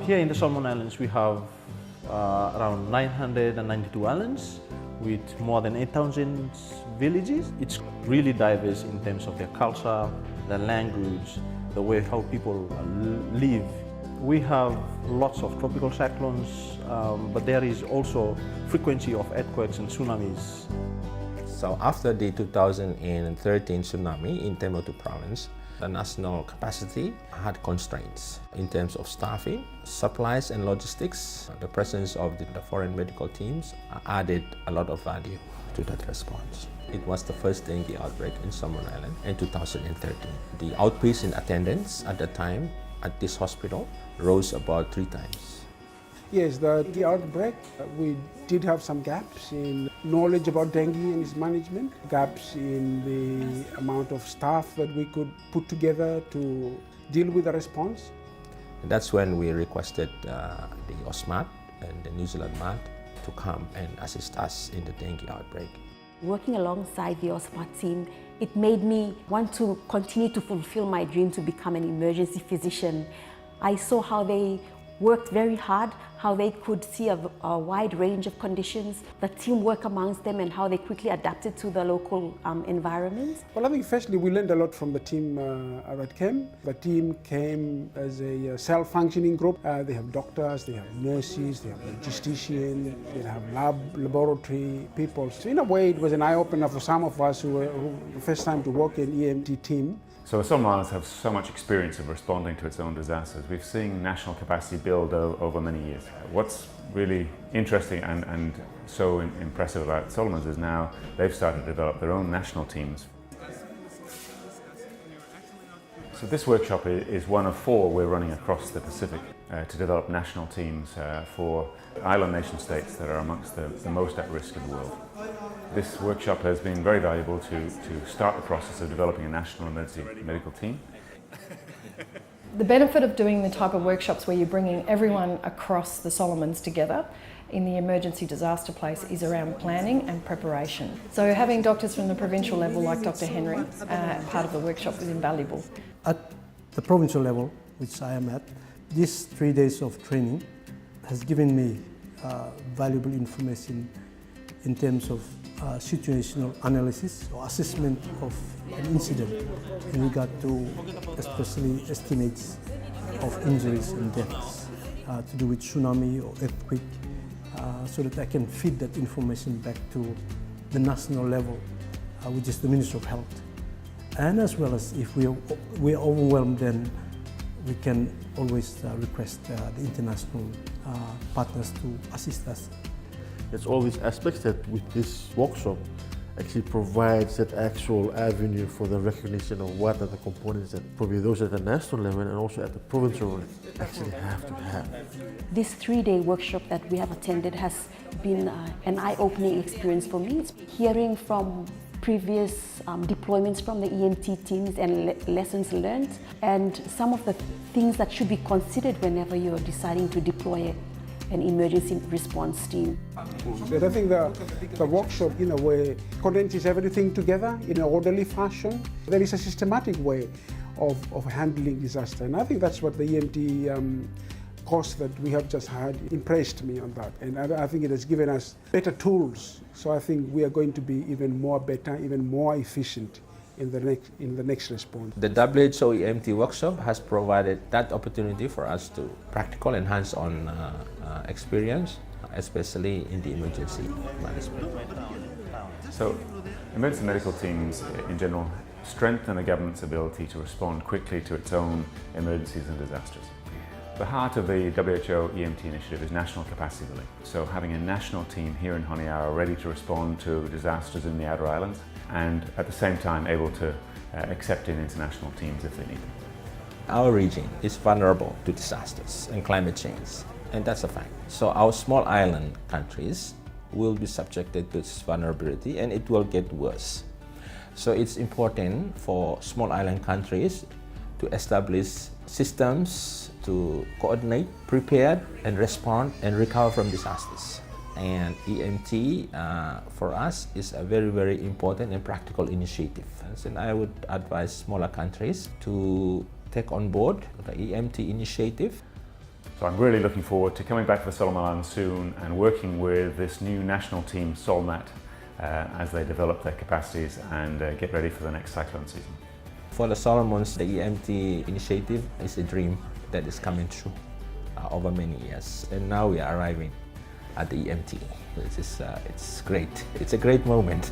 Here in the Solomon Islands, we have around 992 islands with more than 8,000 villages. It's really diverse in terms of their culture, their language, the way how people live. We have lots of tropical cyclones, but there is also frequency of earthquakes and tsunamis. So after the 2013 tsunami in Temotu province, the national capacity had constraints in terms of staffing, supplies and logistics. The presence of the foreign medical teams added a lot of value to that response. It was the first dengue outbreak in Solomon Island in 2013. The outpatient attendance at the time at this hospital rose about 3 times. Yes, the outbreak, we did have some gaps in knowledge about dengue and its management, gaps in the amount of staff that we could put together to deal with the response. That's when we requested the OSMAT and the New Zealand MAT to come and assist us in the dengue outbreak. Working alongside the OSMAT team, it made me want to continue to fulfill my dream to become an emergency physician. I saw how they worked very hard, how they could see a wide range of conditions, the teamwork amongst them and how they quickly adapted to the local environment. Well, I think firstly we learned a lot from the team that came. The team came as a self-functioning group. They have doctors, they have nurses, they have logisticians, they have laboratory people. So in a way it was an eye-opener for some of us who were the first time to work in EMT team. So the Solomon Islands have so much experience of responding to its own disasters. We've seen national capacity build over many years. What's really interesting and so impressive about Solomons is now they've started to develop their own national teams. So this workshop is one of 4 we're running across the Pacific to develop national teams for island nation states that are amongst the most at risk in the world. This workshop has been very valuable to start the process of developing a national emergency medical team. The benefit of doing the type of workshops where you're bringing everyone across the Solomons together in the emergency disaster place is around planning and preparation. So having doctors from the provincial level like Dr. Henry, part of the workshop was invaluable. At the provincial level, which I am at, these 3 days of training has given me valuable information in terms of situational analysis or assessment of an incident in regard to especially estimates of injuries and deaths to do with tsunami or earthquake, so that I can feed that information back to the national level, which is the Ministry of Health. And as well as if we are overwhelmed, then we can always request the international partners to assist us. There's all these aspects that with this workshop actually provides that actual avenue for the recognition of what are the components that probably those at the national level and also at the provincial level actually have to have. This 3-day workshop that we have attended has been an eye-opening experience for me. Hearing from previous deployments from the EMT teams and lessons learned, and some of the things that should be considered whenever you're deciding to deploy an emergency response team. But I think the workshop in a way condenses everything together in an orderly fashion. There is a systematic way of handling disaster, and I think that's what the EMT course that we have just had impressed me on that, and I think it has given us better tools. So I think we are going to be even more better, even more efficient in the next response. The WHO EMT workshop has provided that opportunity for us to practical and hands-on experience, especially in the emergency management. So emergency medical teams in general strengthen the government's ability to respond quickly to its own emergencies and disasters. The heart of the WHO EMT initiative is national capacity building. So having a national team here in Honiara ready to respond to disasters in the outer islands and at the same time able to accept in international teams if they need them. Our region is vulnerable to disasters and climate change, and that's a fact. So our small island countries will be subjected to this vulnerability and it will get worse. So it's important for small island countries to establish systems to coordinate, prepare and respond and recover from disasters. And EMT for us is a very, very important and practical initiative. And I would advise smaller countries to take on board the EMT initiative. So I'm really looking forward to coming back to the Solomon Islands soon and working with this new national team, Solmat, as they develop their capacities and get ready for the next cyclone season. For the Solomons, the EMT initiative is a dream that is coming true over many years. And now we are arriving at the EMT. It's great. It's a great moment.